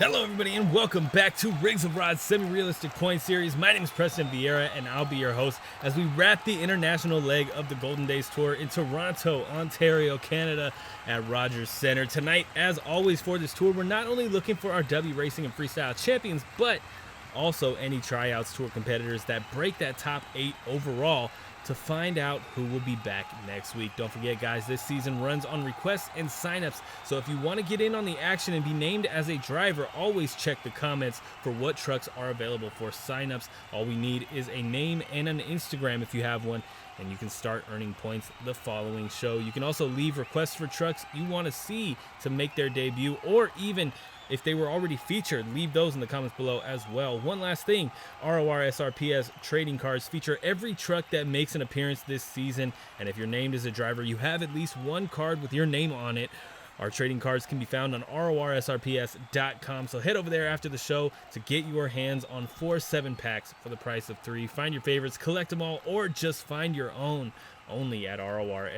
Hello everybody and welcome back to Rigs of Rod's semi-realistic point series. My name is Preston Vieira and I'll be your host as we wrap the international leg of the Golden Days Tour in Toronto, Ontario, Canada at Rogers Centre. Tonight, as always for this tour, we're not only looking for our Dubby Racing and Freestyle champions, but also any tryouts tour competitors that break that top 8 overall to find out who will be back next week. Don't forget, guys, this season runs on requests and signups, so if you want to get in on the action and be named as a driver, always check the comments for what trucks are available for signups. All we need is a name and an Instagram if you have one, and you can start earning points the following show. You can also leave requests for trucks you want to see to make their debut, or even if they were already featured, leave those in the comments below as well. One last thing, Rorsrps trading cards feature every truck that makes an appearance this season, and if you're named as a driver, you have at least one card with your name on it. Our trading cards can be found on Rorsrps.com, so head over there after the show to get your hands on 4 7-packs for the price of 3. Find your favorites, collect them all, or just find your own only at Rorsrps.com.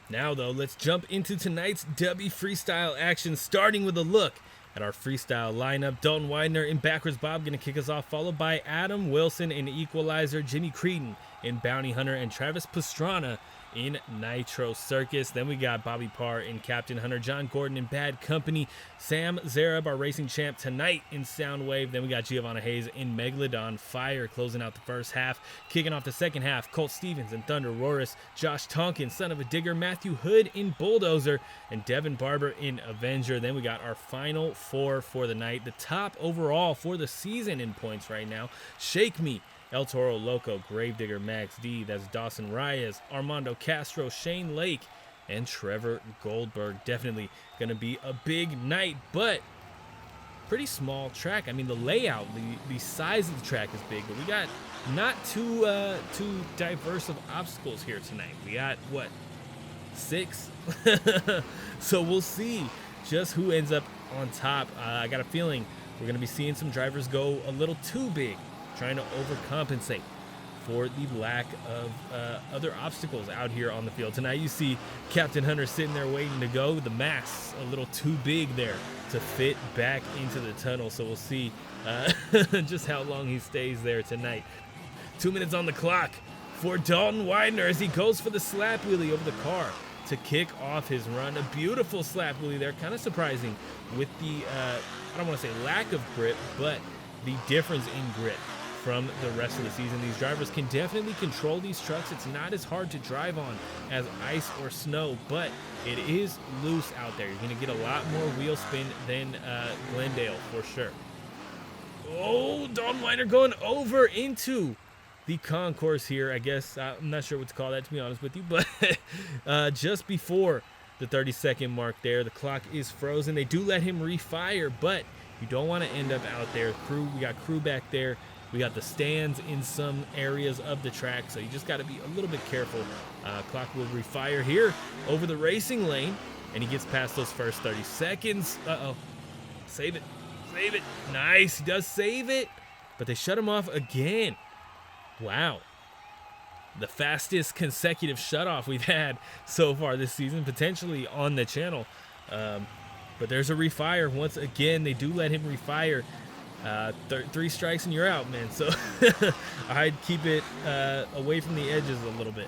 Now, though, let's jump into tonight's Dubby Freestyle action, starting with a look at our freestyle lineup. Dalton Widner in Backwards Bob going to kick us off, followed by Adam Wilson in Equalizer, Jimmy Creten in Bounty Hunter, and Travis Pastana in Nitro Circus. Then we got Bobby Parr in Captain Hunter, John Gordon in Bad Company, Sam Xuereb, our racing champ, tonight in Soundwave. Then we got Giovana Hayes in Megalodon Fire, closing out the first half. Kicking off the second half, Colt Stevens in ThunderROARus, Josh Tonkin, Son of a Digger, Matthew Hood in Bulldozer, and Devin Barber in Avenger. Then we got our final 4 for the night. The top overall for the season in points right now, Shake Me, El Toro, Loco, Gravedigger, Max D, that's Dawson Ryz, Armando Castro, Shane Lake, and Trevor Goldberg. Definitely going to be a big night, but pretty small track. I mean, the layout, the size of the track is big, but we got not too diverse of obstacles here tonight. We got, what, 6? So we'll see just who ends up on top. I got a feeling we're going to be seeing some drivers go a little too big, trying to overcompensate for the lack of other obstacles out here on the field. Tonight you see Captain Hunter sitting there waiting to go. The mask's a little too big there to fit back into the tunnel, so we'll see just how long he stays there tonight. 2 minutes on the clock for Dalton Widner as he goes for the slap wheelie over the car to kick off his run. A beautiful slap wheelie there, kind of surprising with the, I don't want to say lack of grip, but the difference in grip from the rest of the season. These drivers can definitely control these trucks. It's not as hard to drive on as ice or snow, but it is loose out there. You're going to get a lot more wheel spin than Glendale for sure. Oh, Dalton Widner going over into the concourse here, I guess. I'm not sure what to call that, to be honest with you, but just before the 30-second mark there, the clock is frozen. They do let him refire, but you don't want to end up out there. We got crew back there. We got the stands in some areas of the track, so you just got to be a little bit careful. Clock will refire here over the racing lane, and he gets past those first 30 seconds. Uh-oh. Save it. Save it. Nice. He does save it, but they shut him off again. Wow. The fastest consecutive shutoff we've had so far this season, potentially on the channel. But there's a refire. Once again, they do let him refire. 3 strikes and you're out, man. So I'd keep it away from the edges a little bit.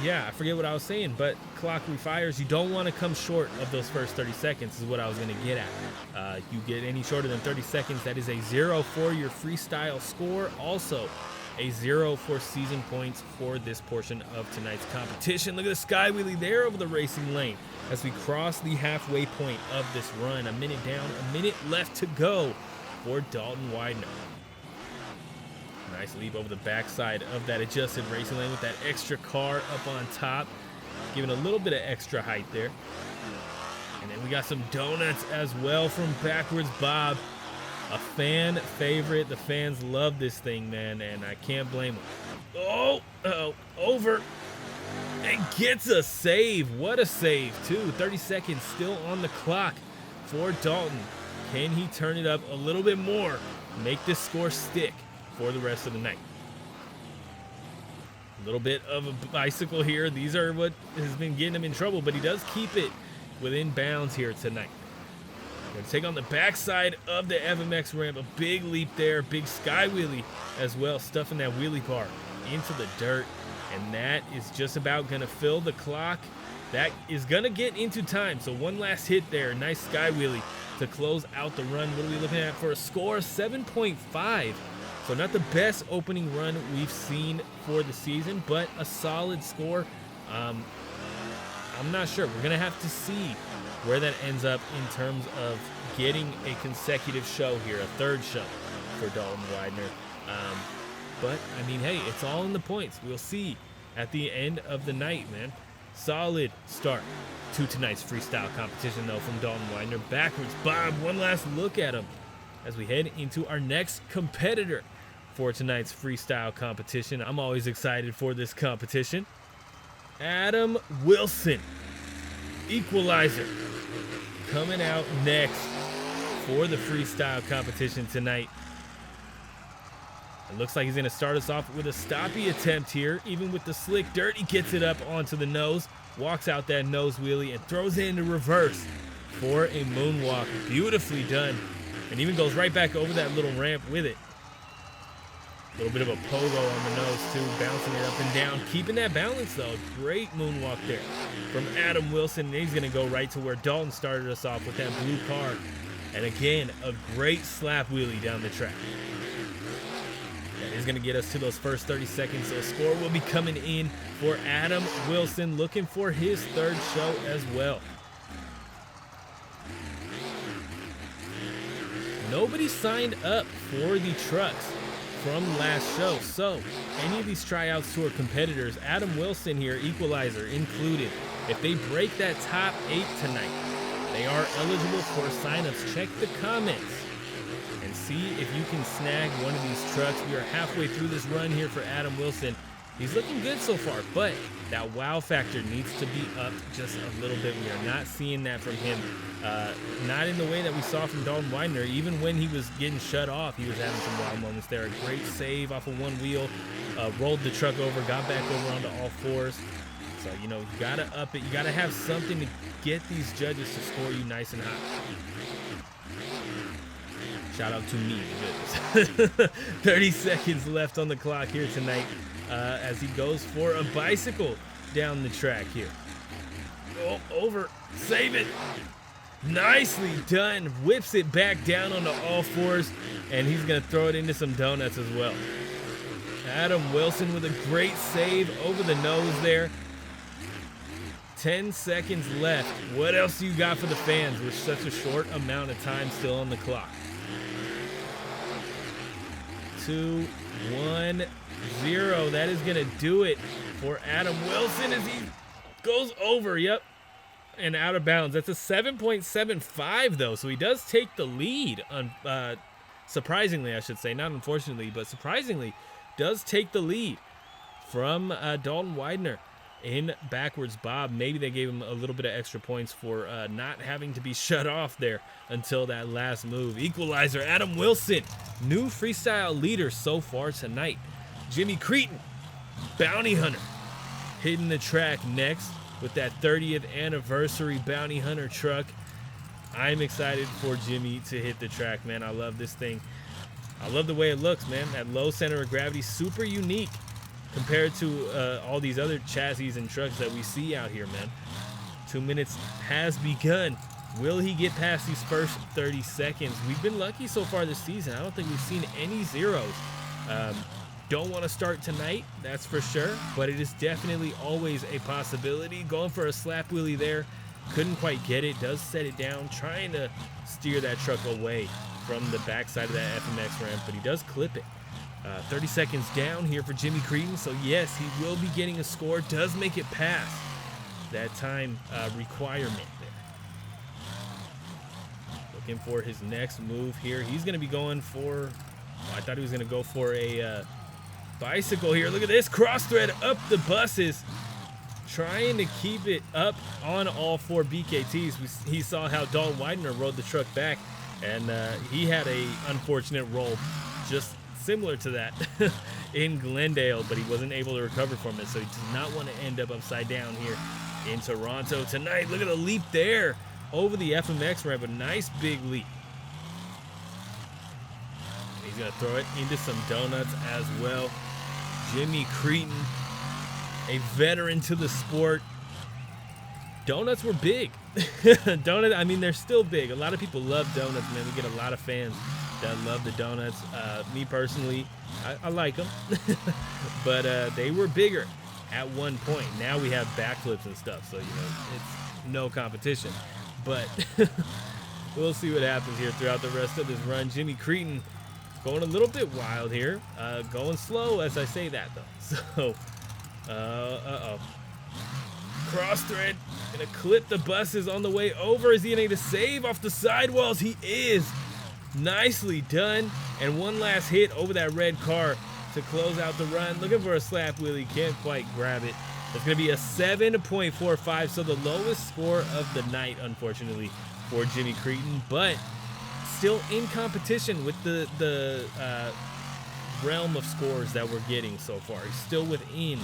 Yeah, I forget what I was saying, but clock refires. You don't want to come short of those first 30 seconds is what I was going to get at. You get any shorter than 30 seconds, that is a 0 for your freestyle score. Also, a 0 for season points for this portion of tonight's competition. Look at the sky wheelie there over the racing lane as we cross the halfway point of this run. A minute down, a minute left to go for Dalton Widner. Nice leap over the backside of that adjusted racing lane with that extra car up on top, giving a little bit of extra height there. And then we got some donuts as well from Backwards Bob. A fan favorite. The fans love this thing, man, and I can't blame them. Oh, over. And gets a save. What a save, too. 30 seconds still on the clock for Dalton. Can he turn it up a little bit more? Make this score stick for the rest of the night. A little bit of a bicycle here. These are what has been getting him in trouble, but he does keep it within bounds here tonight. Going to take on the backside of the FMX ramp. A big leap there, big sky wheelie as well, stuffing that wheelie bar into the dirt. And that is just about going to fill the clock. That is going to get into time. So one last hit there. Nice sky wheelie to close out the run. What are we looking at for a score? 7.5. So not the best opening run we've seen for the season, but a solid score. I'm not sure. We're going to have to see where that ends up in terms of getting a consecutive show here, a third show for Dalton Widner. But, I mean, hey, it's all in the points. We'll see at the end of the night, man. Solid start to tonight's freestyle competition, though, from Dalton Widner. Backwards Bob, one last look at him as we head into our next competitor for tonight's freestyle competition. I'm always excited for this competition. Adam Wilson, Equalizer, coming out next for the freestyle competition tonight. It looks like he's going to start us off with a stoppy attempt here. Even with the slick dirt, he gets it up onto the nose, walks out that nose wheelie, and throws it into reverse for a moonwalk. Beautifully done. And even goes right back over that little ramp with it. A little bit of a pogo on the nose, too, bouncing it up and down. Keeping that balance, though. Great moonwalk there from Adam Wilson. And he's going to go right to where Dalton started us off with that blue car. And again, a great slap wheelie down the track. That is going to get us to those first 30 seconds. So a score will be coming in for Adam Wilson, looking for his third show as well. Nobody signed up for the trucks from last show, so any of these tryouts tour competitors, Adam Wilson here, Equalizer included, if they break that top 8 tonight, they are eligible for signups. Check the comments and see if you can snag one of these trucks. We are halfway through this run here for Adam Wilson. He's looking good so far, but that wow factor needs to be up just a little bit. We are not seeing that from him. Not in the way that we saw from Dalton Widner. Even when he was getting shut off, he was having some wild moments there. A great save off of one wheel, rolled the truck over, got back over onto all fours. So, you know, you got to up it. You got to have something to get these judges to score you nice and hot. Shout out to me, the judges. 30 seconds left on the clock here tonight as he goes for a bicycle down the track here. Oh, over. Save it. Nicely done. Whips it back down onto all fours, and he's going to throw it into some donuts as well. Adam Wilson with a great save over the nose there. 10 seconds left. What else do you got for the fans with such a short amount of time still on the clock? 2, 1, 0. That is going to do it for Adam Wilson as he goes over. Yep. And out of bounds. That's a 7.75 though, so he does take the lead on surprisingly, I should say, not unfortunately, but surprisingly does take the lead from Dalton Widner in backwards Bob. Maybe they gave him a little bit of extra points for not having to be shut off there until that last move. Equalizer, Adam Wilson, new freestyle leader so far tonight. Jimmy Creten, Bounty Hunter, hitting the track next with that 30th anniversary Bounty Hunter truck. I'm excited for Jimmy to hit the track, man. I love this thing. I love the way it looks, man. That low center of gravity, super unique compared to all these other chassis and trucks that we see out here, man. 2 minutes has begun. Will he get past these first 30 seconds? We've been lucky so far this season. I don't think we've seen any zeros. Don't want to start tonight, that's for sure, but it is definitely always a possibility. Going for a slap wheelie there, couldn't quite get it, does set it down, trying to steer that truck away from the backside of that FMX ramp, but he does clip it. 30 seconds down here for Jimmy Creten, so yes, he will be getting a score, does make it past that time requirement there. Looking for his next move here. He's going to be going for, I thought he was going to go for a bicycle here. Look at this cross thread up the buses, trying to keep it up on all 4 BKTs. He saw how Dalton Widner rode the truck back, and he had a unfortunate roll just similar to that in Glendale, but he wasn't able to recover from it, so he does not want to end up upside down here in Toronto tonight. Look at the leap there over the FMX ramp. A nice big leap. He's going to throw it into some donuts as well. Jimmy Creten, a veteran to the sport. Donuts were big. Donuts, I mean, they're still big. A lot of people love donuts, man. We get a lot of fans that love the donuts. Me personally, I like them. But they were bigger at one point. Now we have backflips and stuff, so, you know, it's no competition. But we'll see what happens here throughout the rest of this run. Jimmy Creten going a little bit wild here. Going slow as I say that, though. So, cross thread. Gonna clip the buses on the way over. Is he gonna need to save off the sidewalls? He is. Nicely done. And one last hit over that red car to close out the run. Looking for a slap wheelie. Can't quite grab it. It's gonna be a 7.45. So the lowest score of the night, unfortunately, for Jimmy Creten. But still in competition with the realm of scores that we're getting so far. He's still within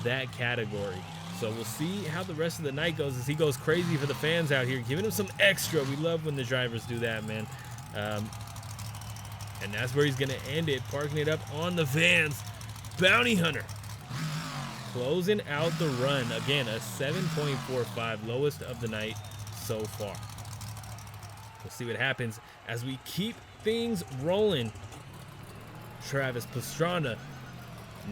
that category. So we'll see how the rest of the night goes as he goes crazy for the fans out here, giving him some extra. We love when the drivers do that, man. And that's where he's going to end it, parking it up on the vans. Bounty Hunter closing out the run. Again, a 7.45, lowest of the night so far. We'll see what happens as we keep things rolling. Travis Pastrana,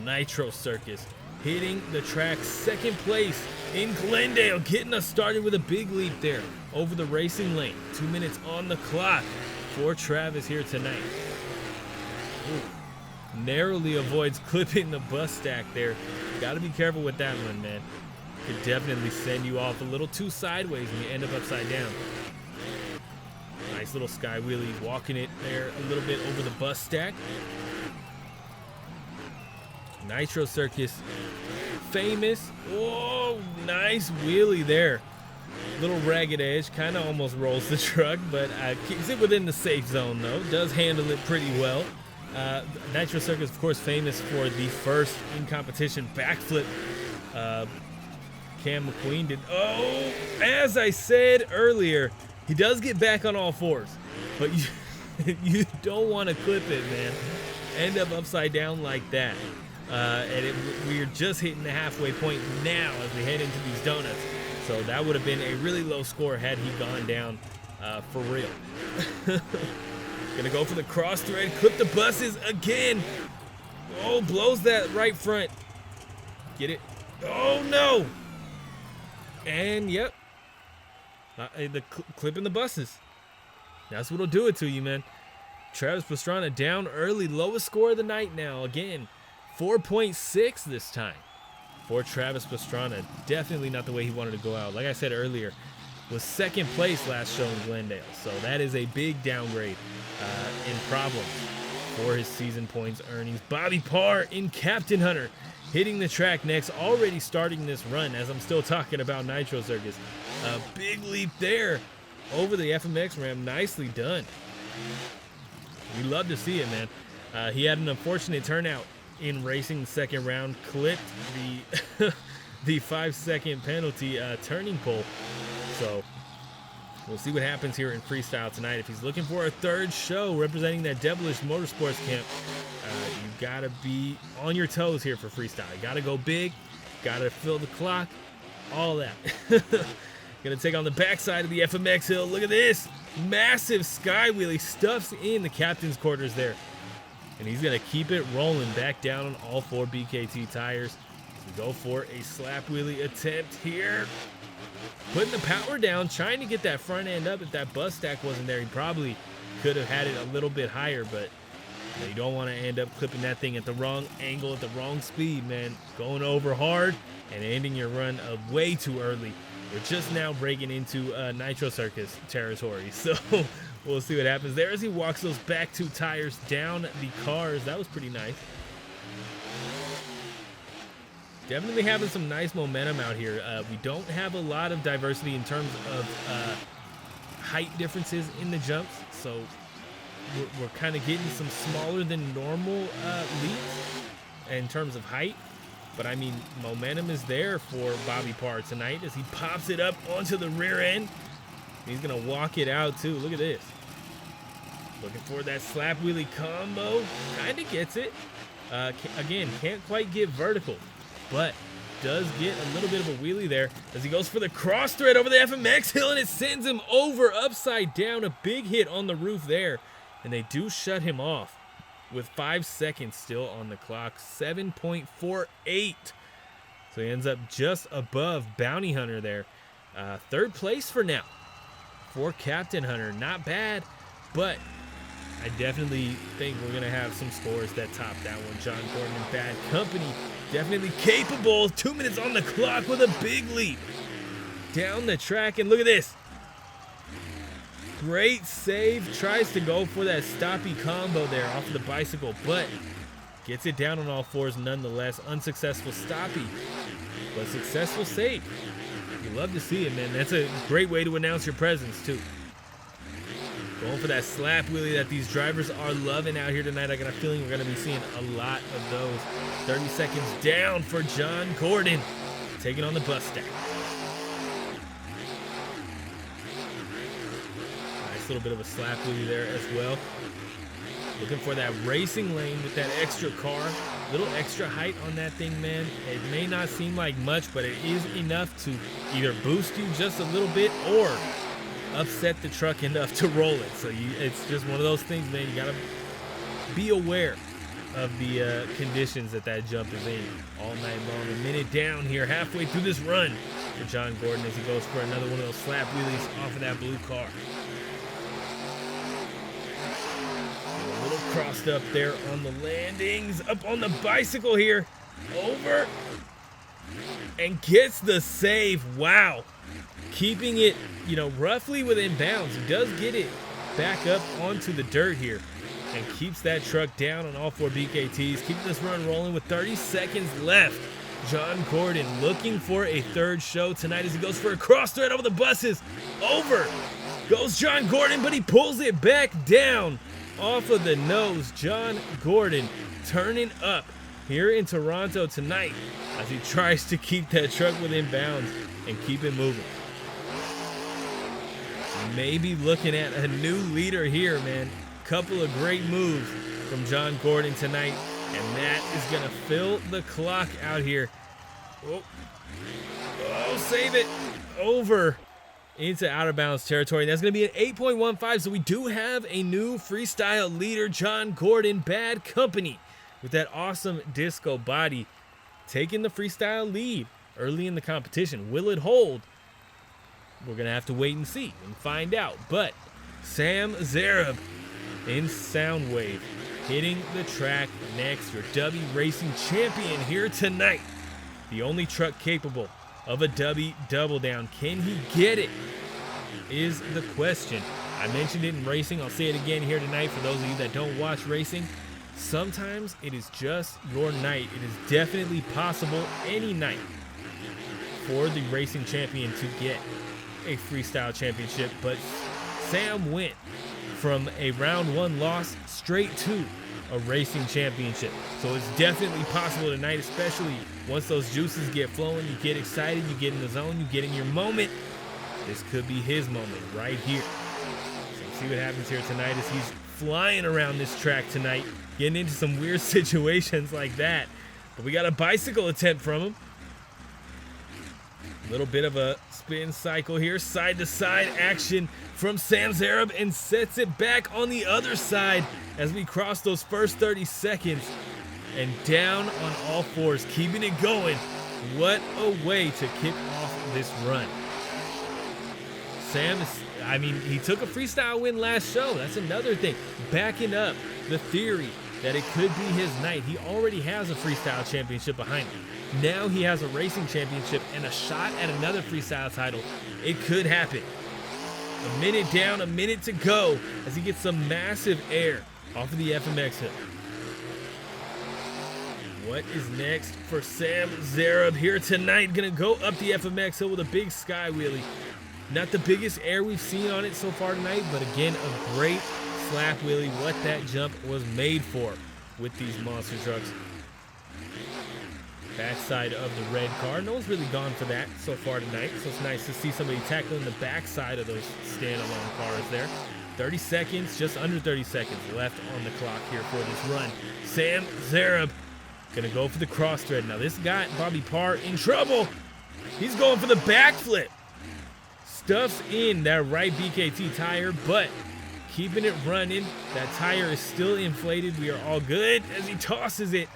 Nitro Circus, hitting the track second place in Glendale, getting us started with a big leap there over the racing lane. 2 minutes on the clock for Travis here tonight. Ooh. Narrowly avoids clipping the bus stack there. Got to be careful with that one, man. Could definitely send you off a little too sideways and you end up upside down. Nice little sky wheelie, walking it there a little bit over the bus stack. Nitro Circus, famous. Oh, nice wheelie there. Little ragged edge, kind of almost rolls the truck, but keeps it within the safe zone though. Does handle it pretty well. Nitro Circus, of course, famous for the first in competition backflip. Cam McQueen did. Oh, as I said earlier, he does get back on all fours, but you don't want to clip it, man. End up upside down like that. We're just hitting the halfway point now as we head into these donuts. So that would have been a really low score had he gone down for real. Gonna go for the cross thread, clip the buses again. Oh, blows that right front. Get it? Oh no! And yep, clipping the buses. That's what'll do it to you, man. Travis Pastrana down early, lowest score of the night now. Again, 4.6 this time for Travis Pastrana. Definitely not the way he wanted to go out. Like I said earlier, was second place last show in Glendale. So that is a big downgrade in problems for his season points earnings. Bobby Parr in Captain Hunter hitting the track next, already starting this run as I'm still talking about Nitro Circus. A big leap there over the FMX ramp. Nicely done. We love to see it, man. He had an unfortunate turnout in racing the second round, clipped the 5-second penalty turning pole. So we'll see what happens here in freestyle tonight. If he's looking for a third show representing that devilish motorsports camp, you gotta be on your toes here for freestyle. You gotta go big, gotta fill the clock, all that. Gonna take on the backside of the FMX hill. Look at this massive sky wheelie, stuffs in the captain's quarters there. And he's going to keep it rolling back down on all 4 BKT tires. We go for a slap wheelie attempt here. Putting the power down, trying to get that front end up. If that bus stack wasn't there, he probably could have had it a little bit higher. But you don't want to end up clipping that thing at the wrong angle, at the wrong speed, man. Going over hard and ending your run way too early. We're just now breaking into Nitro Circus territory. So we'll see what happens there as he walks those back 2 tires down the cars. That was pretty nice. Definitely having some nice momentum out here. We don't have a lot of diversity in terms of height differences in the jumps. So we're kind of getting some smaller than normal leaps in terms of height. But I mean, momentum is there for Bobby Parr tonight as he pops it up onto the rear end. He's gonna walk it out too. Look at this. Looking for that slap wheelie combo. Kinda gets it. Again, can't quite get vertical, but does get a little bit of a wheelie there as he goes for the cross thread over the FMX hill, and it sends him over upside down. A big hit on the roof there, and they do shut him off with 5 seconds still on the clock. 7.48. So he ends up just above Bounty Hunter there. Third place for now for Captain Hunter. Not bad, but I definitely think we're going to have some scores that top that one. John Gordon in bad company. Definitely capable. 2 minutes on the clock with a big leap down the track. And look at this. Great save. Tries to go for that stoppy combo there off of the bicycle, but gets it down on all fours nonetheless. Unsuccessful stoppy, but successful save. You love to see it, man. That's a great way to announce your presence, too. Going for that slap wheelie that these drivers are loving out here tonight. I got a feeling we're going to be seeing a lot of those. 30 seconds down for John Gordon, taking on the bus stack. Nice little bit of a slap wheelie there as well. Looking for that racing lane with that extra car. Little extra height on that thing, man. It may not seem like much, but it is enough to either boost you just a little bit or upset the truck enough to roll it. So it's just one of those things, man. You gotta be aware of the conditions that jump is in all night long. A minute down here, halfway through this run for John Gordon as he goes for another one of those slap wheelies off of that blue car. A little crossed up there on the landings, up on the bicycle here, over, and gets the save. Wow. Keeping it, roughly within bounds. He does get it back up onto the dirt here and keeps that truck down on all 4 BKTs. Keeping this run rolling with 30 seconds left. John Gordon looking for a third show tonight as he goes for a cross thread over the buses. Over goes John Gordon, but he pulls it back down off of the nose. John Gordon turning up here in Toronto tonight as he tries to keep that truck within bounds and keep it moving. Maybe looking at a new leader here, man. Couple of great moves from John Gordon tonight, and that is going to fill the clock out here. Oh, save it. Over into out of bounds territory. And that's going to be an 8.15, so we do have a new freestyle leader, John Gordon. Bad company with that awesome disco body, taking the freestyle lead early in the competition. Will it hold? We're going to have to wait and see and find out. But Sam Xuereb in Soundwave hitting the track next. Your Dubby Racing champion here tonight. The only truck capable of a Dubby double down. Can he get it? Is the question. I mentioned it in racing. I'll say it again here tonight for those of you that don't watch racing. Sometimes it is just your night. It is definitely possible any night for the racing champion to get a freestyle championship, but Sam went from a round 1 loss straight to a racing championship. So it's definitely possible tonight, especially once those juices get flowing, you get excited, you get in the zone, you get in your moment. This could be his moment right here. So see what happens here tonight as he's flying around this track tonight, getting into some weird situations like that. But we got a bicycle attempt from him. A little bit of a spin cycle here, side to side action from Sam Xuereb, and sets it back on the other side as we cross those first 30 seconds and down on all fours, keeping it going. What a way to kick off this run. Sam is, he took a freestyle win last show. That's another thing. Backing up the theory that it could be his night. He already has a freestyle championship behind him. Now he has a racing championship and a shot at another freestyle title. It could happen. A minute down, a minute to go as he gets some massive air off of the FMX hill. What is next for Sam Xuereb here tonight? Gonna go up the FMX hill with a big sky wheelie. Not the biggest air we've seen on it so far tonight, but again, a great slap wheelie. What that jump was made for with these monster trucks. backside of the red car. No one's really gone for that so far tonight, so it's nice to see somebody tackling the backside of those standalone cars there. 30 seconds, just under 30 seconds left on the clock here for this run. Xuereb gonna go for the cross thread. Now this got Bobby Parr in trouble. He's going for the backflip. Stuffs in that right BKT tire, but keeping it running. That tire is still inflated. We are all good as he tosses it.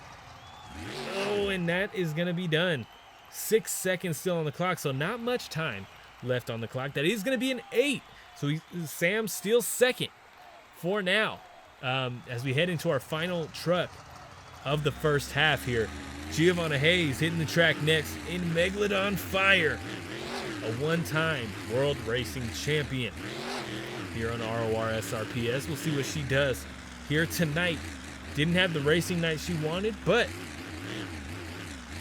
Oh, and that is going to be done. 6 seconds still on the clock, so not much time left on the clock. That is going to be an 8. So Sam steals second for now. As we head into our final truck of the first half here. Giovana Hayes hitting the track next in Megalodon Fire. A one-time world racing champion here on RORS RPS. We'll see what she does here tonight. Didn't have the racing night she wanted, but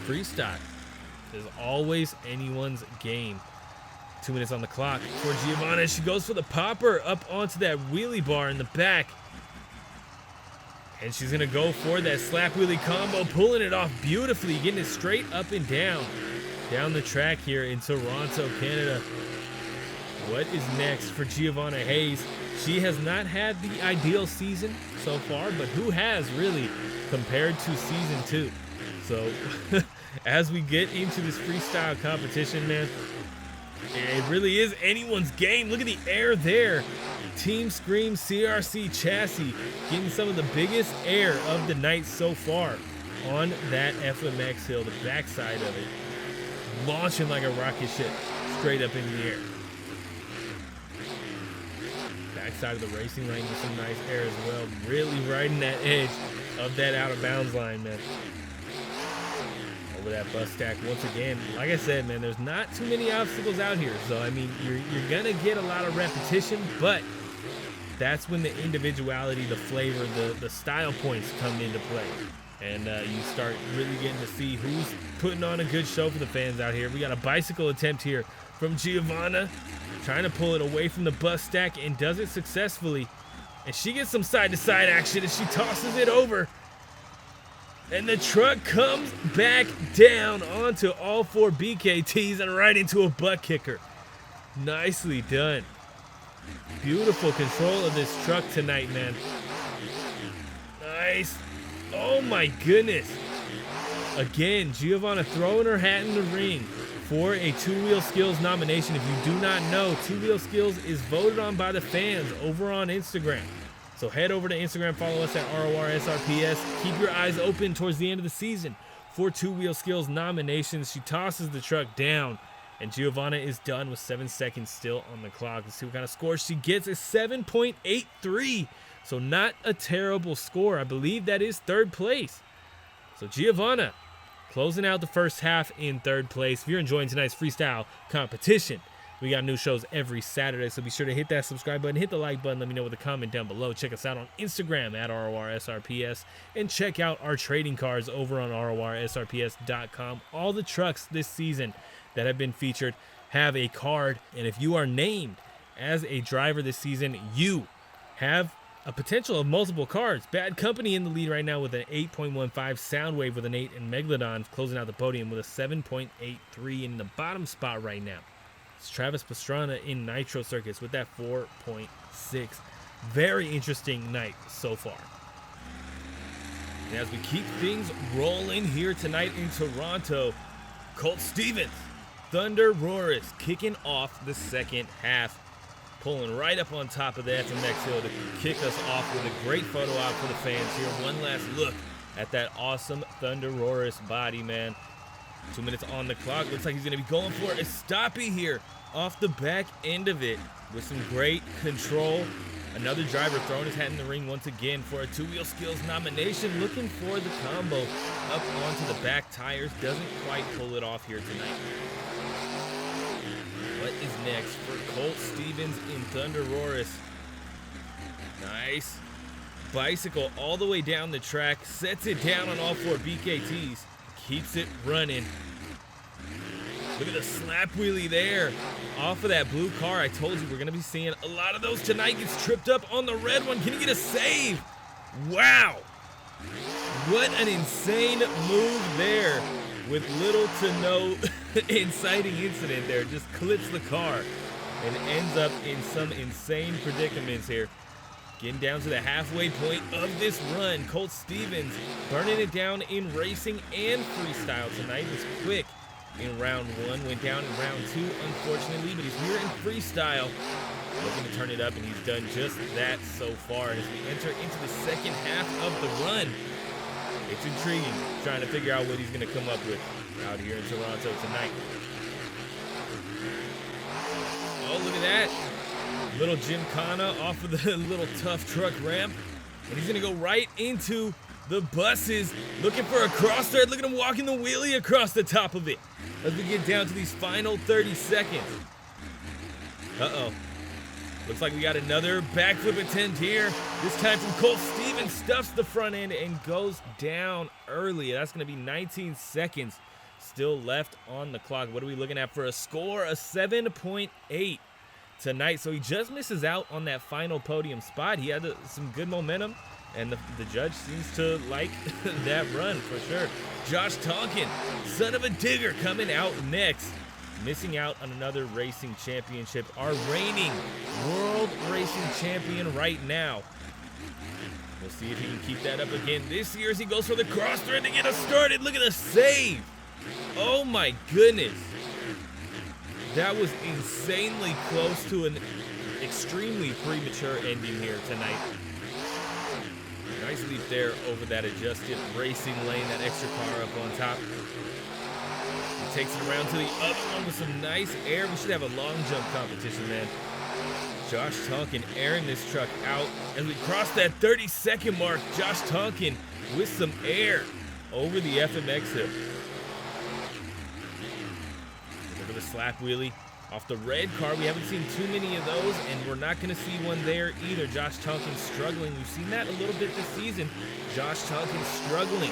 freestyle is always anyone's game. 2 minutes on the clock for Giovanna. She goes for the popper up onto that wheelie bar in the back. And she's going to go for that slap wheelie combo, pulling it off beautifully, getting it straight up and down the track here in Toronto, Canada. What is next for Giovana Hayes? She has not had the ideal season so far, but who has really compared to season 2? So as we get into this freestyle competition, man, it really is anyone's game. Look at the air there. Team Scream CRC chassis getting some of the biggest air of the night so far on that FMX hill, the backside of it, launching like a rocket ship straight up in the air. Backside of the racing lane with some nice air as well, really riding that edge of that out of bounds line, man. Over that bus stack once again. Like I said, man, there's not too many obstacles out here, so I mean, you're gonna get a lot of repetition, but that's when the individuality, the flavor, the style points come into play. And you start really getting to see who's putting on a good show for the fans out here. We got a bicycle attempt here from Giovanna, trying to pull it away from the bus stack and does it successfully. And she gets some side-to-side action as she tosses it over. And the truck comes back down onto all 4 BKTs and right into a butt kicker. Nicely done. Beautiful control of this truck tonight, man. Nice. Oh my goodness. Again, Giovanna throwing her hat in the ring for a Two Wheel Skills nomination. If you do not know, Two Wheel Skills is voted on by the fans over on Instagram. So head over to Instagram, follow us at RORS RPS. Keep your eyes open towards the end of the season for Two Wheel Skills nominations. She tosses the truck down, and Giovanna is done with 7 seconds still on the clock. Let's see what kind of score she gets. A 7.83. So not a terrible score. I believe that is 3rd place. So Giovanna closing out the first half in 3rd place. If you're enjoying tonight's freestyle competition, we got new shows every Saturday, so be sure to hit that subscribe button, hit the like button, let me know with a comment down below. Check us out on Instagram at RORSRPS, and check out our trading cards over on RORSRPS.com. All the trucks this season that have been featured have a card, and if you are named as a driver this season, you have a potential of multiple cards. Bad Company in the lead right now with an 8.15, Soundwave with an 8, and Megalodon closing out the podium with a 7.83 in the bottom spot right now. It's Travis Pastana in Nitro Circuits with that 4.6. Very interesting night so far. And as we keep things rolling here tonight in Toronto, Colt Stevens, ThunderROARus kicking off the second half, pulling right up on top of the FMX hill to kick us off with a great photo op for the fans here. One last look at that awesome ThunderROARus body, man. 2 minutes on the clock. Looks like he's going to be going for a stoppie here off the back end of it with some great control. Another driver throwing his hat in the ring once again for a Two Wheel Skills nomination. Looking for the combo up onto the back tires. Doesn't quite pull it off here tonight. What is next for Colt Stevens in ThunderROARus? Nice. Bicycle all the way down the track. Sets it down on all 4 BKTs. Keeps it running. Look at the slap wheelie there off of that blue car. I told you we're going to be seeing a lot of those tonight. Gets tripped up on the red one. Can he get a save? Wow. What an insane move there. with little to no inciting incident there. Just clips the car and ends up in some insane predicaments here. Getting down to the halfway point of this run. Colt Stevens burning it down in racing and freestyle tonight. Was quick in round 1, went down in round 2, unfortunately, but he's here in freestyle, looking to turn it up, and he's done just that so far. As we enter into the second half of the run, it's intriguing, trying to figure out what he's going to come up with out here in Toronto tonight. Oh, look at that. Little Gymkhana off of the little tough truck ramp. And he's going to go right into the buses, looking for a cross thread. Look at him walking the wheelie across the top of it as we get down to these final 30 seconds. Uh-oh. Looks like we got another backflip attempt here. This time from Colt Stevens, stuffs the front end and goes down early. That's going to be 19 seconds still left on the clock. What are we looking at for a score? A 7.8 tonight. So he just misses out on that final podium spot. He had some good momentum, and the judge seems to like that run for sure. Josh Tonkin, son of a digger, coming out next. Missing out on another racing championship. Our reigning world racing champion right now. We'll see if he can keep that up again this year as he goes for the cross thread to get us started. Look at the save. Oh my goodness. That was insanely close to an extremely premature ending here tonight. Nice leap there over that adjusted racing lane, that extra car up on top. He takes it around to the other one with some nice air. We should have a long jump competition, man. Josh Tonkin airing this truck out. As we cross that 30-second mark, Josh Tonkin with some air over the FMX hill. Look at the slap wheelie off the red car. We haven't seen too many of those, and we're not going to see one there either. Josh Tonkin struggling. We've seen that a little bit this season. Josh Tonkin struggling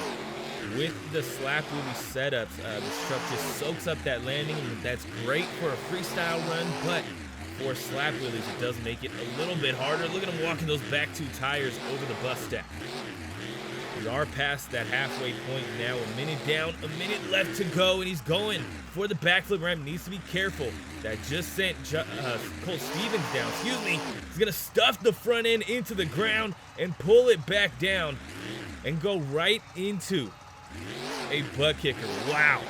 with the slap wheelie setups. This truck just soaks up that landing, and that's great for a freestyle run, but for slap wheelies, it does make it a little bit harder. Look at him walking those back two tires over the bus stack. We are past that halfway point now. A minute down, a minute left to go, and he's going for the backflip ramp. Needs to be careful. That just sent Colt Stevens down. Excuse me. He's going to stuff the front end into the ground and pull it back down and go right into a butt kicker. Wow.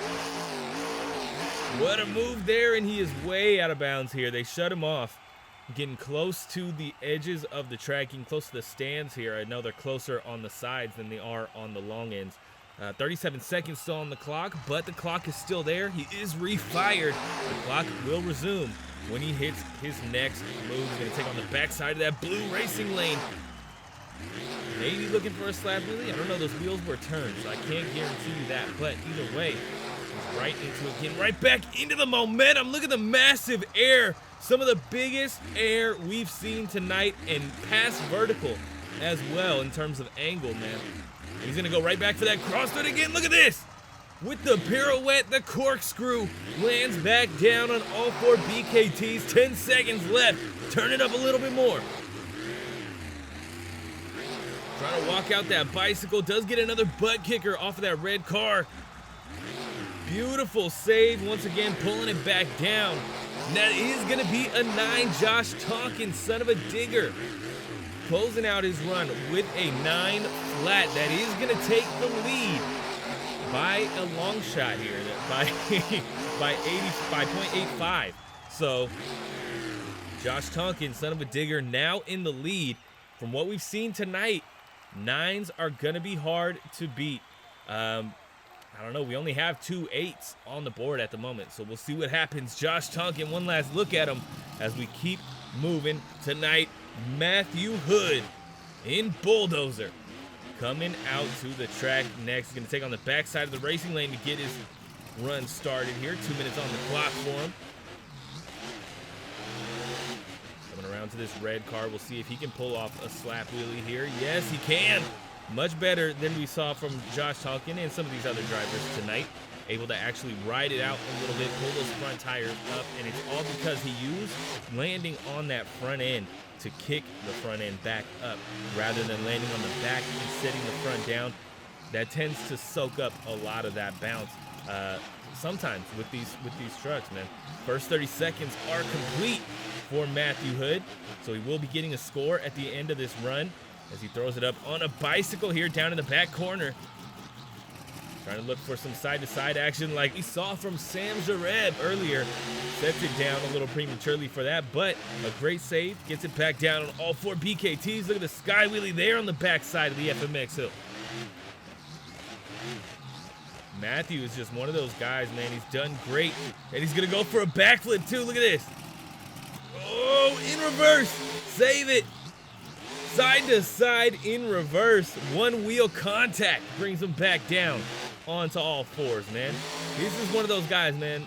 What a move there, and he is way out of bounds here. They shut him off. Getting close to the edges of the track, getting close to the stands here. I know they're closer on the sides than they are on the long ends. 37 seconds still on the clock, but the clock is still there. He is refired. The clock will resume when he hits his next move. He's going to take on the backside of that blue racing lane. Maybe looking for a slap wheelie. I don't know. Those wheels were turned, so I can't guarantee you that. But either way, he's right into it, getting right back into the momentum. Look at the massive air. Some of the biggest air we've seen tonight, and past vertical as well in terms of angle, man. And he's going to go right back for that crossthread again. Look at this. With the pirouette, the corkscrew lands back down on all four BKTs. 10 seconds left. Turn it up a little bit more. Trying to walk out that bicycle. Does get another butt kicker off of that red car. Beautiful save. Once again, pulling it back down. And that is going to be a 9. Josh Tonkin, son of a digger, closing out his run with a 9 flat. That is going to take the lead by a long shot here, by 0.85. So Josh Tonkin, son of a digger, now in the lead. From what we've seen tonight, 9s are going to be hard to beat. I don't know. We only have 2 8s on the board at the moment, so we'll see what happens. Josh Tonkin, one last look at him as we keep moving tonight. Matthew Hood in Bulldozer coming out to the track next. He's going to take on the backside of the racing lane to get his run started here. 2 minutes on the clock for him. Coming around to this red car. We'll see if he can pull off a slap wheelie here. Yes, he can. Much better than we saw from Josh Tonkin and some of these other drivers tonight. Able to actually ride it out a little bit, pull those front tires up, and it's all because he used landing on that front end to kick the front end back up rather than landing on the back and setting the front down. That tends to soak up a lot of that bounce sometimes with these trucks, man. First 30 seconds are complete for Matthew Hood, so he will be getting a score at the end of this run as he throws it up on a bicycle here down in the back corner. Trying to look for some side-to-side action like we saw from Xuereb earlier. Sets it down a little prematurely for that, but a great save. Gets it back down on all 4 BKTs. Look at the sky wheelie there on the backside of the FMX hill. Matthew is just one of those guys, man. He's done great, and he's going to go for a backflip, too. Look at this. Oh, in reverse. Save it. Side to side in reverse. One wheel contact brings him back down onto all 4s, man. This is one of those guys, man.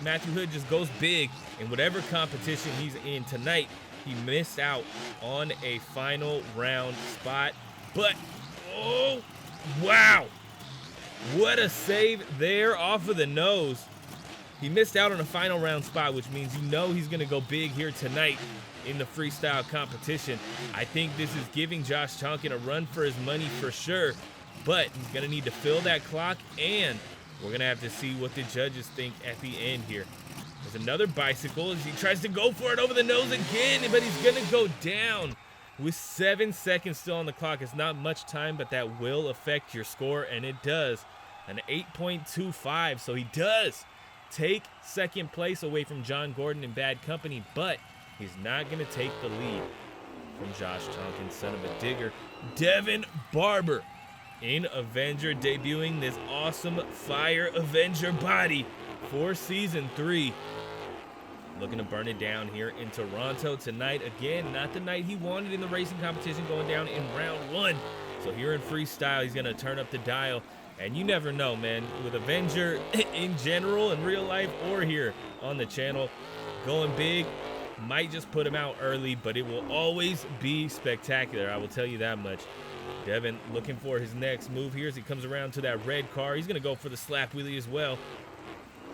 Matthew Hood just goes big in whatever competition he's in. Tonight, he missed out on a final round spot. But, oh, wow. What a save there off of the nose. He missed out on a final round spot, which means you know he's going to go big here tonight in the freestyle competition. I think this is giving Josh Tonkin a run for his money for sure, but he's going to need to fill that clock, and we're going to have to see what the judges think at the end here. There's another bicycle as he tries to go for it over the nose again, but he's going to go down with 7 seconds still on the clock. It's not much time, but that will affect your score, and it does. An 8.25, so he does take second place away from John Gordon in bad company, but he's not going to take the lead from Josh Tonkin, son of a digger. Devin Barber in Avenger, debuting this awesome Fire Avenger body for Season 3. Looking to burn it down here in Toronto tonight. Again, not the night he wanted in the racing competition, going down in round 1. So here in freestyle, he's going to turn up the dial. And you never know, man, with Avenger in general, in real life, or here on the channel, going big might just put him out early, but it will always be spectacular. I will tell you that much. Devin looking for his next move here as he comes around to that red car. He's going to go for the slap wheelie as well.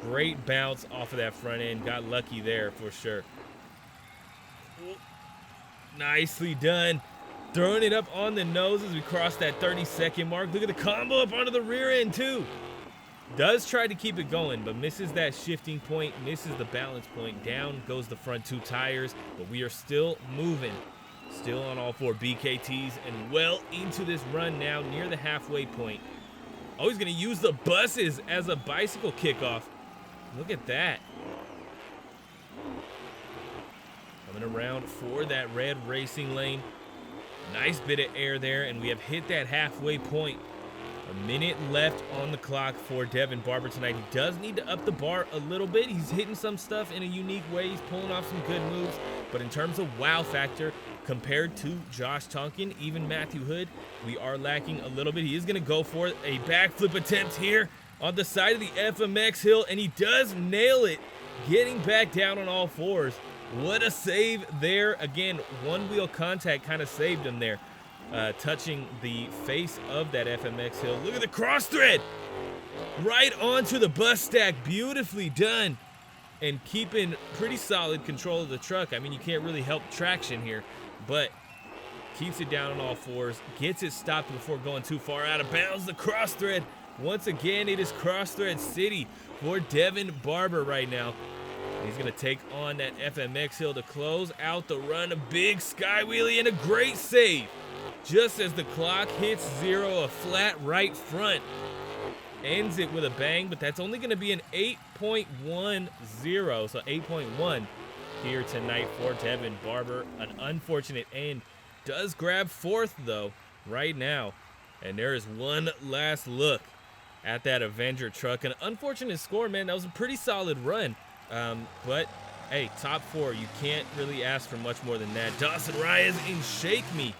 Great bounce off of that front end. Got lucky there for sure. Ooh, nicely done. Throwing it up on the nose as we cross that 30-second mark. Look at the combo up onto the rear end too. Does try to keep it going, but misses that shifting point, misses the balance point. Down goes the front 2 tires, but we are still moving. Still on all 4 BKTs and well into this run now, near the halfway point. Oh, he's going to use the buses as a bicycle kickoff. Look at that. Coming around for that red racing lane. Nice bit of air there, and we have hit that halfway point. A minute left on the clock for Devin Barber tonight. He does need to up the bar a little bit. He's hitting some stuff in a unique way. He's pulling off some good moves. But in terms of wow factor, compared to Josh Tonkin, even Matthew Hood, we are lacking a little bit. He is going to go for a backflip attempt here on the side of the FMX hill, and he does nail it, getting back down on all 4s. What a save there. Again, one wheel contact kind of saved him there, touching the face of that FMX hill. Look at the cross thread right onto the bus stack. Beautifully done, and keeping pretty solid control of the truck. I mean, you can't really help traction here, but keeps it down on all 4s, gets it stopped before going too far out of bounds. The cross thread, once again, it is cross thread city for Devin Barber right now. He's going to take on that FMX hill to close out the run. A big sky wheelie and a great save. Just as the clock hits 0, a flat right front. Ends it with a bang, but that's only going to be an 8.10, so 8.1 here tonight for Devin Barber. An unfortunate end. Does grab 4th, though, right now. And there is one last look at that Avenger truck. An unfortunate score, man. That was a pretty solid run. But hey, top 4, you can't really ask for much more than that. Dawson Ryz in Shake Me,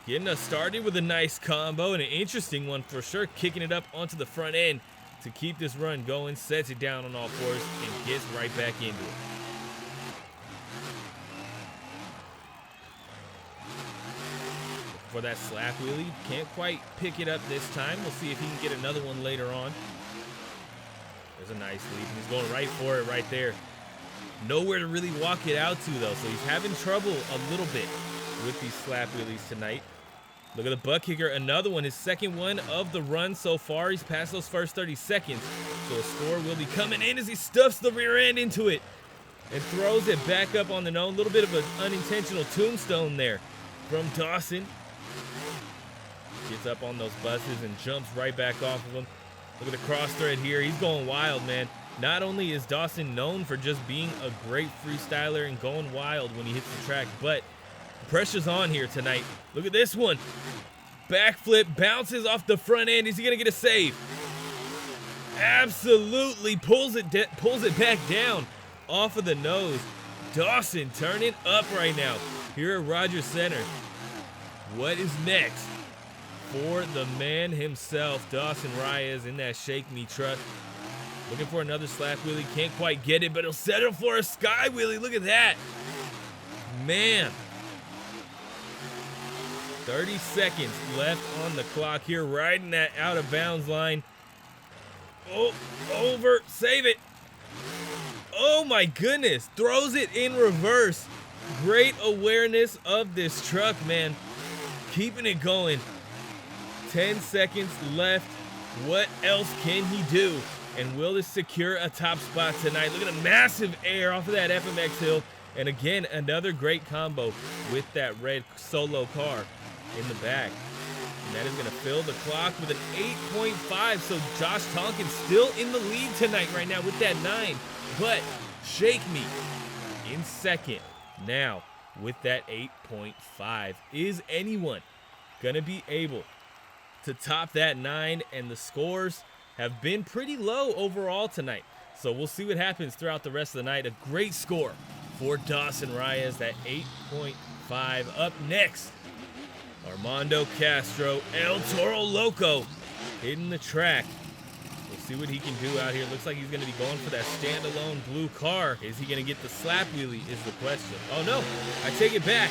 getting us started with a nice combo and an interesting one for sure, kicking it up onto the front end to keep this run going, sets it down on all 4s and gets right back into it. For that slap wheelie, can't quite pick it up this time. We'll see if he can get another one later on. There's a nice lead, and he's going right for it right there. Nowhere to really walk it out to, though, so he's having trouble a little bit with these slap wheelies tonight. Look at the butt kicker, another one, his second one of the run so far. He's passed those first 30 seconds. So a score will be coming in as he stuffs the rear end into it and throws it back up on the nose. A little bit of an unintentional tombstone there from Dawson. Gets up on those buses and jumps right back off of them. Look at the cross thread here. He's going wild, man. Not only is Dawson known for just being a great freestyler and going wild when he hits the track, but the pressure's on here tonight. Look at this one. Backflip, bounces off the front end. Is he gonna get a save? Absolutely pulls it back down off of the nose. Dawson turning up right now here at Rogers Center. What is next for the man himself, Dawson Ryz, in that Shake Me truck? Looking for another slap wheelie, can't quite get it, but he'll settle for a sky wheelie. Look at that. Man. 30 seconds left on the clock here, riding that out of bounds line. Oh, over, save it. Oh my goodness, throws it in reverse. Great awareness of this truck, man. Keeping it going. 10 seconds left. What else can he do? And will this secure a top spot tonight? Look at the massive air off of that FMX hill. And again, another great combo with that red solo car in the back. And that is going to fill the clock with an 8.5. So Josh Tonkin still in the lead tonight right now with that 9. But Shake Me in second now with that 8.5. Is anyone going to be able to top that 9? And the scores have been pretty low overall tonight. So we'll see what happens throughout the rest of the night. A great score for Dawson Ryz, that 8.5. Up next, Armando Castro, El Toro Loco, hitting the track. We'll see what he can do out here. Looks like he's going to be going for that standalone blue car. Is he going to get the slap wheelie is the question. Oh no, I take it back.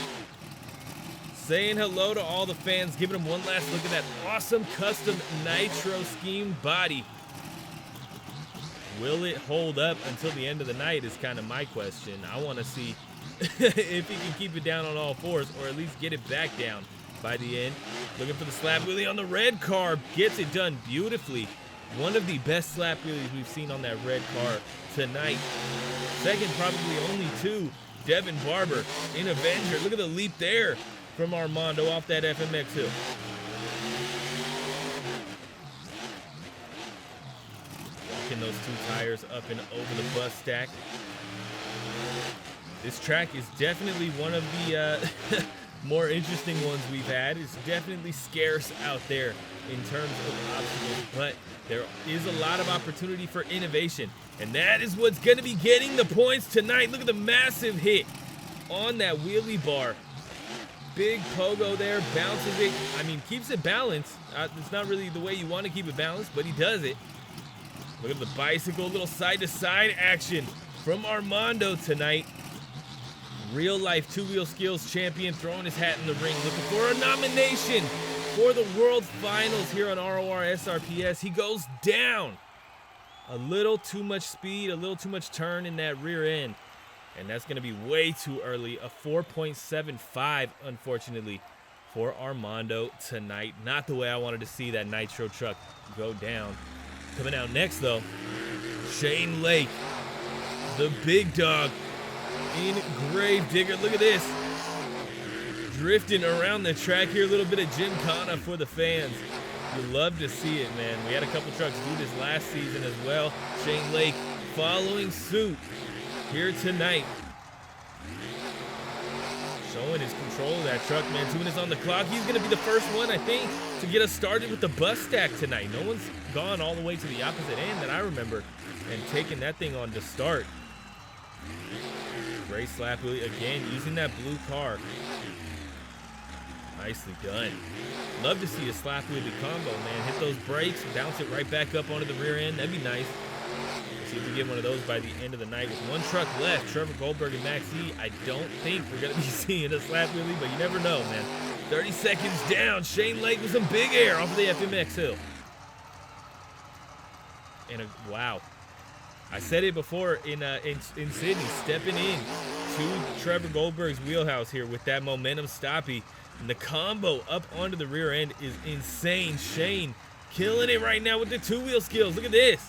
Saying hello to all the fans, giving them one last look at that awesome custom nitro scheme body. Will it hold up until the end of the night is kind of my question. I want to see if he can keep it down on all fours or at least get it back down by the end. Looking for the slap wheelie on the red car. Gets it done beautifully. One of the best slap wheelies we've seen on that red car tonight. Second, probably only to Devin Barber in Avenger. Look at the leap there from Armando off that FMX hill. Walking those two tires up and over the bus stack. This track is definitely one of the more interesting ones we've had. It's definitely scarce out there in terms of obstacles, but there is a lot of opportunity for innovation, and that is what's going to be getting the points tonight. Look at the massive hit on that wheelie bar. Big pogo there, bounces it. I mean, keeps it balanced. It's not really the way you want to keep it balanced, but he does it. Look at the bicycle, little side-to-side action from Armando tonight. Real life two-wheel skills champion, throwing his hat in the ring, looking for a nomination for the World Finals here on RORSRPS. He goes down. A little too much speed, a little too much turn in that rear end. And that's going to be way too early. A 4.75, unfortunately, for Armando tonight. Not the way I wanted to see that nitro truck go down. Coming out next, though, Shane Lake, the big dog in Gravedigger. Look at this. Drifting around the track here. A little bit of gymkhana for the fans. You love to see it, man. We had a couple trucks do this last season as well. Shane Lake following suit here tonight. Showing his control of that truck, man. 2 minutes on the clock. He's going to be the first one, I think, to get us started with the bus stack tonight. No one's gone all the way to the opposite end that I remember and taking that thing on to start. Great slap wheelie again, using that blue car. Nicely done. Love to see a slap wheelie combo, man. Hit those brakes, bounce it right back up onto the rear end. That'd be nice. Let's see if we get one of those by the end of the night. With one truck left, Trevor Goldberg and Max E, I don't think we're going to be seeing a slap wheelie, but you never know, man. 30 seconds down. Shane Lake with some big air off of the FMX hill. And wow. I said it before in Sydney, stepping in to Trevor Goldberg's wheelhouse here with that momentum stoppie. And the combo up onto the rear end is insane. Shane killing it right now with the two-wheel skills. Look at this.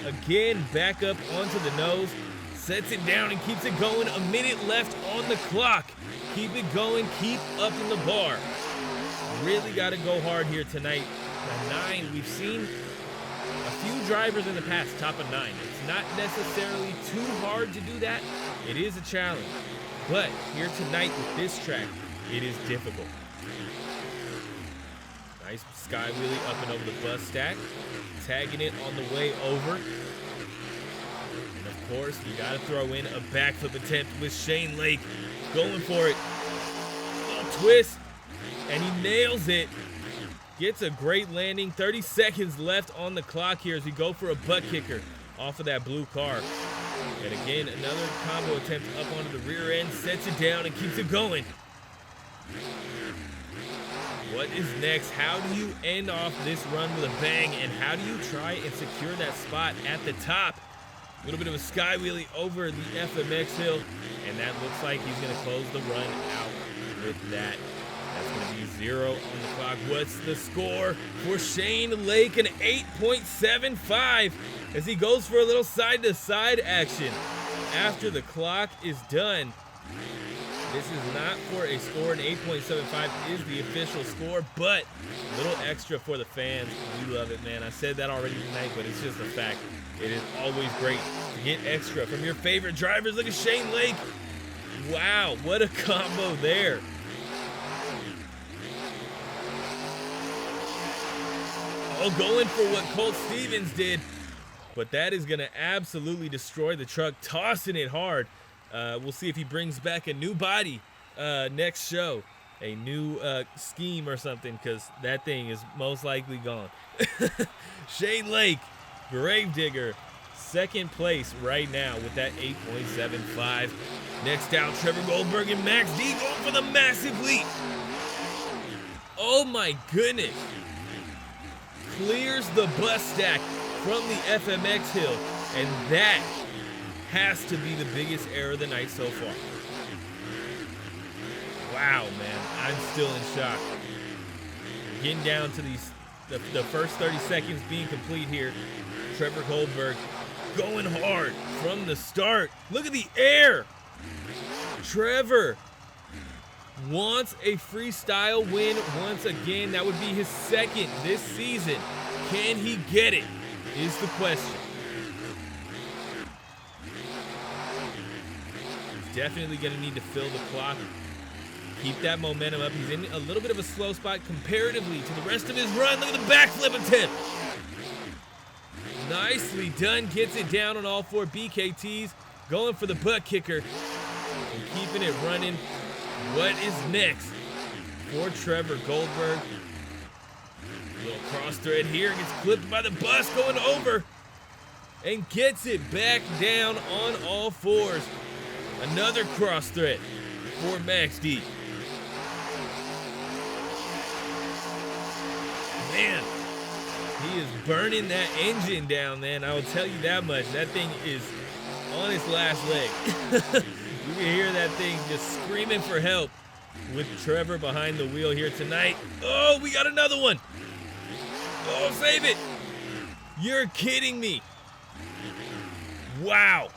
Again, back up onto the nose. Sets it down and keeps it going. A minute left on the clock. Keep it going. Keep up in the bar. Really got to go hard here tonight. The 9, we've seen a few drivers in the past top a 9. It's not necessarily too hard to do that. It is a challenge. But here tonight with this track, it is difficult. Nice sky wheelie up and over the bus stack. Tagging it on the way over. And of course, we got to throw in a backflip attempt with Shane Lake going for it. Little twist, and he nails it. Gets a great landing. 30 seconds left on the clock here as we go for a butt kicker off of that blue car. And again, another combo attempt up onto the rear end. Sets it down and keeps it going. What is next? How do you end off this run with a bang? And how do you try and secure that spot at the top? A little bit of a sky wheelie over the FMX hill. And that looks like he's going to close the run out with that. That's going to be 0 on the clock. What's the score for Shane Lake? An 8.75 as he goes for a little side-to-side action after the clock is done. This is not for a score. An 8.75 is the official score, but a little extra for the fans. We love it, man. I said that already tonight, but it's just a fact. It is always great to get extra from your favorite drivers. Look at Shane Lake. Wow, what a combo there. Oh, going for what Colt Stevens did, but that is going to absolutely destroy the truck, tossing it hard. We'll see if he brings back a new body next show, a new scheme or something, because that thing is most likely gone. Shane Lake, Gravedigger, second place right now with that 8.75. Next out, Trevor Goldberg and Max D going for the massive leap. Oh my goodness. Clears the bus stack from the FMX hill, and that has to be the biggest error of the night so far. Wow, man, I'm still in shock. Getting down to the first 30 seconds being complete here. Trevor Goldberg going hard from the start. Look at the air. Trevor wants a freestyle win once again. That would be his second this season. Can he get it? Is the question. He's definitely going to need to fill the clock. Keep that momentum up. He's in a little bit of a slow spot comparatively to the rest of his run. Look at the backflip attempt. Nicely done. Gets it down on all 4 BKTs. Going for the butt kicker and keeping it running. What is next for Trevor Goldberg? A little cross thread here. Gets clipped by the bus going over and gets it back down on all 4s. Another cross thread for Max D. Man, he is burning that engine down, man. I will tell you that much. That thing is on its last leg. You can hear that thing just screaming for help with Trevor behind the wheel here tonight. Oh, we got another one. Oh, save it. You're kidding me. Wow.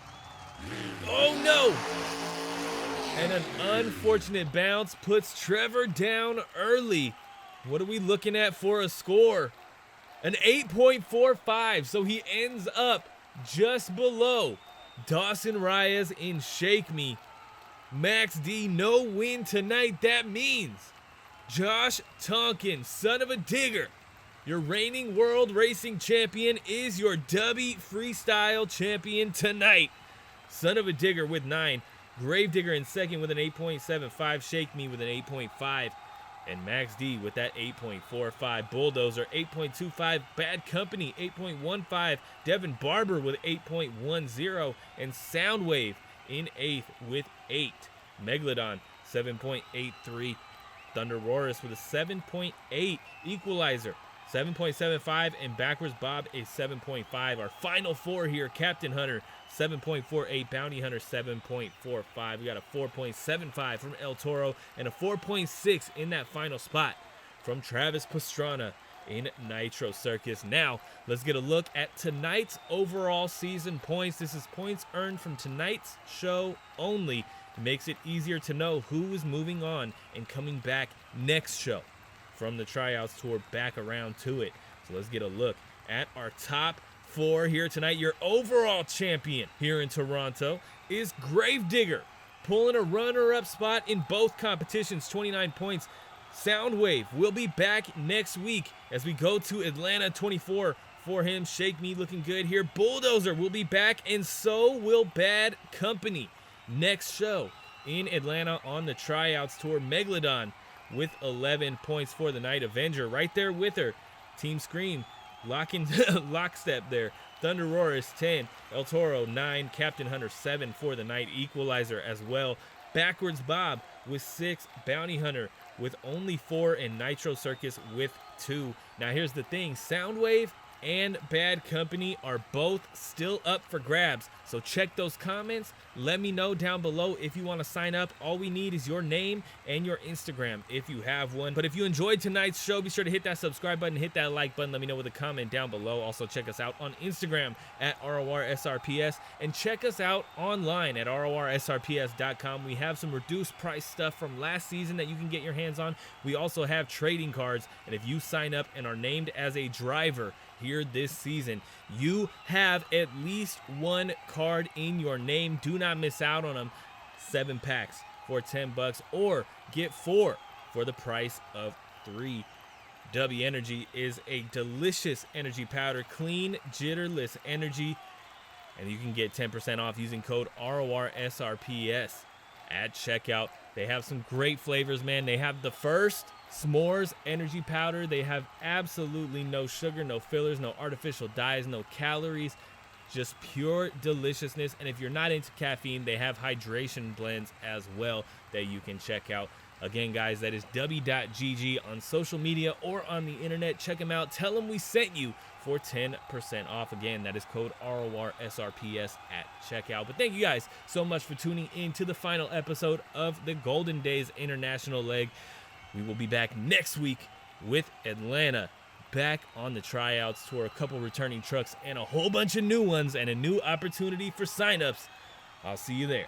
Oh, no. And an unfortunate bounce puts Trevor down early. What are we looking at for a score? An 8.45. So he ends up just below Dawson Ryz in Shake Me. Max D, no win tonight. That means Josh Tonkin, son of a digger, your reigning world racing champion, is your Dubby freestyle champion tonight. Son of a digger with 9. Gravedigger in second with an 8.75. Shake Me with an 8.5. And Max D with that 8.45. Bulldozer, 8.25. Bad Company, 8.15. Devin Barber with 8.10. And Soundwave in 8th with 8. Megalodon, 7.83. ThunderROARus with a 7.8. Equalizer, 7.75, and Backwards Bob a 7.5. Our final four here, Captain Hunter 7.48, Bounty Hunter 7.45. We got a 4.75 from El Toro and a 4.6 in that final spot from Travis Pastrana in Nitro Circus. Now, let's get a look at tonight's overall season points. This is points earned from tonight's show only. It makes it easier to know who is moving on and coming back next show from the tryouts tour back around to it. So let's get a look at our top four here tonight. Your overall champion here in Toronto is Gravedigger, pulling a runner-up spot in both competitions, 29 points. Soundwave will be back next week as we go to Atlanta, 24 for him. Shake Me looking good here. Bulldozer will be back, and so will Bad Company next show in Atlanta on the tryouts tour. Megalodon with 11 points for the night. Avenger right there with her. Team Scream lockstep there. ThunderROARus 10, El Toro 9, Captain Hunter 7 for the night. Equalizer as well. Backwards Bob with 6, Bounty Hunter with only 4, and Nitro Circus with 2. Now here's the thing, Soundwave and Bad Company are both still up for grabs, so check those comments. Let me know down below if you want to sign up. All we need is your name and your Instagram if you have one. But if you enjoyed tonight's show, be sure to hit that subscribe button, hit that like button. Let me know with a comment down below. Also check us out on Instagram at RORSRPS, and check us out online at RORSRPS.com. We have some reduced price stuff from last season that you can get your hands on. We also have trading cards, and if you sign up and are named as a driver here this season, you have at least one card in your name. Do not miss out on them. 7 packs for $10, or get 4 for the price of 3. Dubby Energy is a delicious energy powder, clean, jitterless energy, and you can get 10% off using code RORSRPS at checkout. They have some great flavors, man. They have the first s'mores energy powder. They have absolutely no sugar, no fillers, no artificial dyes, no calories, just pure deliciousness. And if you're not into caffeine, they have hydration blends as well that you can check out. Again, guys, that is dubby.gg on social media or on the internet. Check them out. Tell them we sent you for 10% off. Again, that is code RORSRPS at checkout. But thank you guys so much for tuning in to the final episode of the Golden Days International leg. We will be back next week with Atlanta back on the tryouts tour, a couple returning trucks and a whole bunch of new ones, and a new opportunity for signups. I'll see you there.